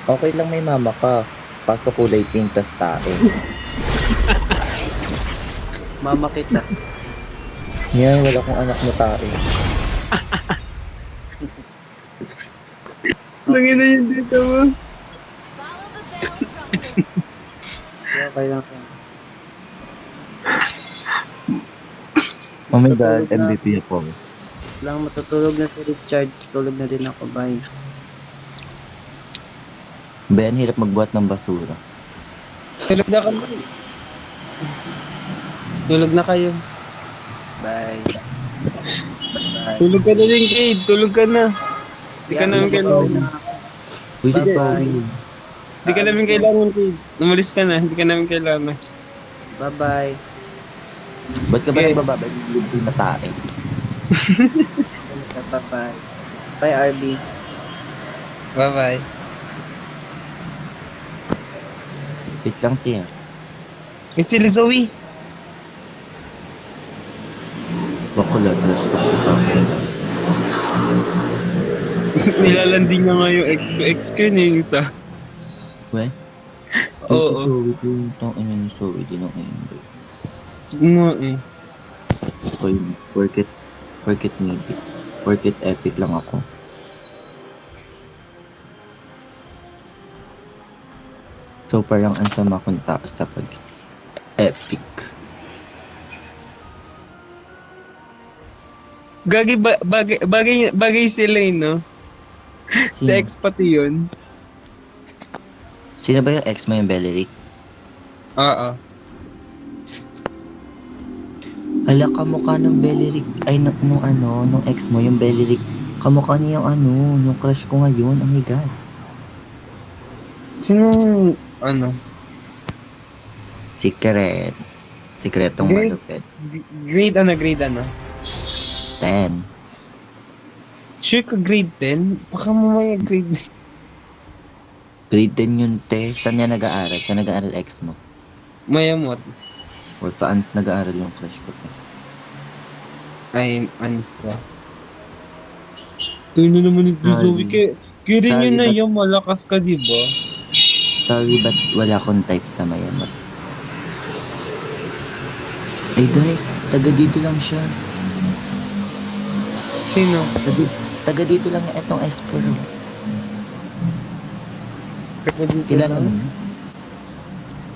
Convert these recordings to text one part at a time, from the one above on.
Okay lang may mama ka. Kaso kulay pink tas tae. Mama kita. Ngayon wala akong anak na tae. Lagyan na yung dito mo. Okay lang. Oh my God, Matutulog na. MVP ako. Lang matutulog na si Richard. Tulog na din ako. Bye. Ben, hirap magbuhat ng basura. Tulog na kami. Tulog na kayo. Bye. Bye. Tulog ka na din, Kate. Tulog ka na. Di ka Yeah, namin matutulog kailangan. na ako. Uy, si Bye-bye. Chloe. Di ka namin kailangan, Kate. Umalis ka na. Di ka namin kailangan. Bye-bye. Ba't ka ba Okay. nagbababay ng libre na tae? Bye-bye. Bye, RB. Bye-bye. Wait lang, Tia. It's sila Zoe. Bakulat, last ko sa akin. Nilalandi niya nga yung ex ko. Ex ko yun yung isa. We? Oo. Itong ina ni Zoe, di nang ina. Nga eh. Koy, work it mythic. Work it epic lang ako. So parang ang sama kong tao sa pag epic. Gagi bagay sila eh, no? Sa ex pati yun. Sino ba yung ex mo yung Belleric? Oo. Hala, kamukha ng Belleric. Ay, nung ex mo, yung Belleric. Kamukha niya yung crush ko ngayon. Oh my God. Sino ano? Secret. Secretong Grade? malupit. Grade ano? 10. Sure ka grade 10? Baka mamaya grade Grade 10 yun, te. Saan niya nag-aaral? Saan nag-aaral ex mo? Mayamot. O saan nag-aaral yung crush ko, te? Ay, anis ka. Ito na naman ito, Zoe. Kaya rin Sorry, yun na but- yung malakas ka, di ba? Sorry, but wala akong type sa mayamot. Ay, guy. Taga dito lang siya. Sino? Taga dito lang itong Espero. Kilala mo?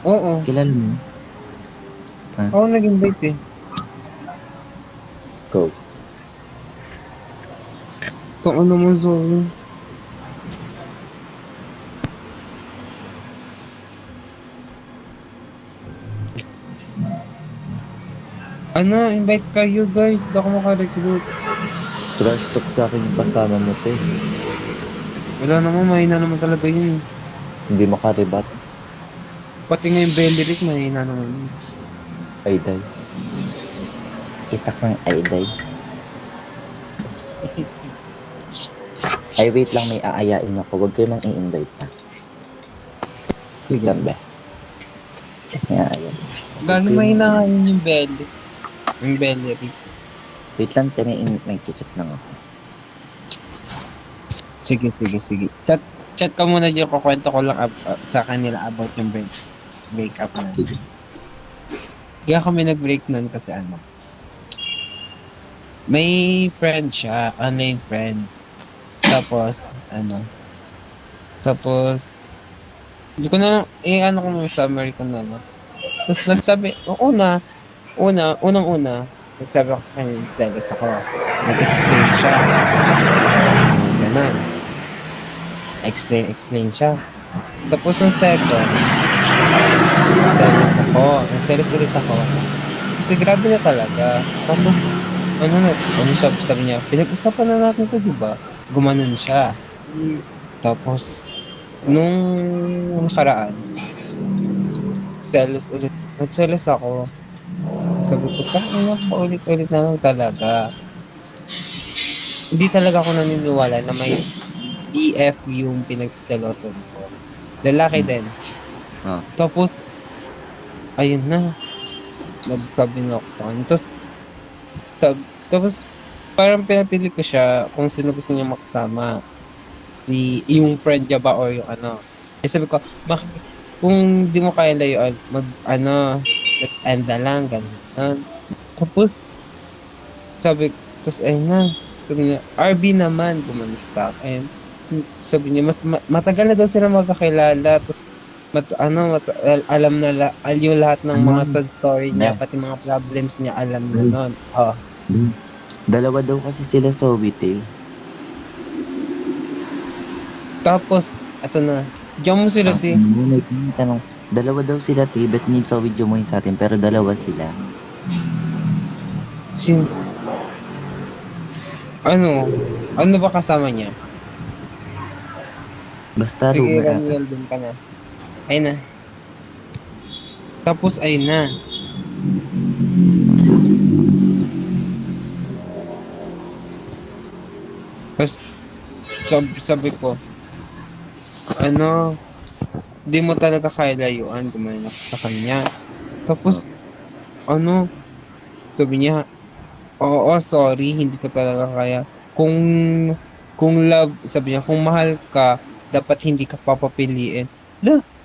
Oo. Kilala mo? Ako nag-invite eh. Go. Ito ano mo, Zoe. Ano, invite kayo guys. Hindi ako makarecruit. Crush talk sa akin yung kasama mo, te. Wala naman, mahina naman talaga yun. Hindi makaribat. Pati nga yung Belleric, mahina naman yun. Ay, day. Isa kang ay, day. Ay, wait lang. May aayain ako. Huwag kayo nang i-invite pa. Wait lang, be. May aayain. Gano'n mahina nga yun yung Belleric. Yung Belleric. Wait lang, te. May chat lang ako. Sige. Chat ka muna dyan, kukwento ko lang sa kanila about yung breakup na. Sige. Kaya kami nag-break nun kasi ano. May friend siya, online friend. Tapos, hindi ko na lang, ano ko yung summary ko na lang. Tapos nagsabi, unang-una, nagsabi ako sa kanya, serious ako. Nag-explain siya. Ganun. Explain siya. Tapos ang second, serious ulit ako. Kasi grabe na talaga. Tapos, sabi niya, pinag-usapan na natin to, di ba? Gumanon siya. Tapos, nung nakaraan, nagselos ako. Sabi ko, paulit-ulit na lang talaga. Hindi talaga ako naniniwala na may BF yung pinagselosan ko. Lalaki din. Ah. Tapos, ayun na. Nagsabi na ako sa kanya. Tapos, parang pinapili ko siya kung sino gusto niya makasama. yung friend niya ba or yung ano. Eh sabi ko, kung di mo kaya layuan, let's end na lang, ganun. Tapos, tapos ayun na, sabi niya, RB naman, gumano siya sa akin. Sabi niya, matagal na daw sila magkakilala, tapos, alam na, yung lahat ng mga Ano? sad story niya, Ne. pati mga problems niya, alam na nun. Oh. Dalawa daw kasi sila sa Sobitel. Tapos, eto na, diyan mo sila, ti. May tanong. Dalawa daw sila, te. Ba't need sa video mo yung sa atin? Pero dalawa sila. Sin, ano, ano ba kasama niya? Basta Sige, rumor ata. Raniel, dun ka na. Ayun na. Tapos, ayun na. Tapos, sabi ko, di mo talaga kaya layuan, gumanon ako sa kanya. Tapos, sabi niya, oo, sorry, hindi ko talaga kaya. Kung love, sabi niya, kung mahal ka, dapat hindi ka papapiliin.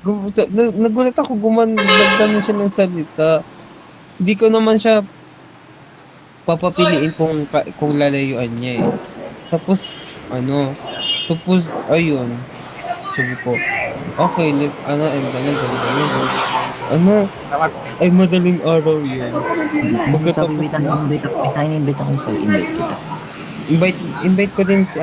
Nagulat ako, nagdano siya ng salita. Hindi ko naman siya papapiliin kung lalayuan niya eh. Tapos, ayun, sabi ko, okay, let's, and ganun. Ay, madaling araw yun. Sabi, Pagkatapos wait lang, invite ako. Invite ako sa'yo. Invite kita. invite ko din si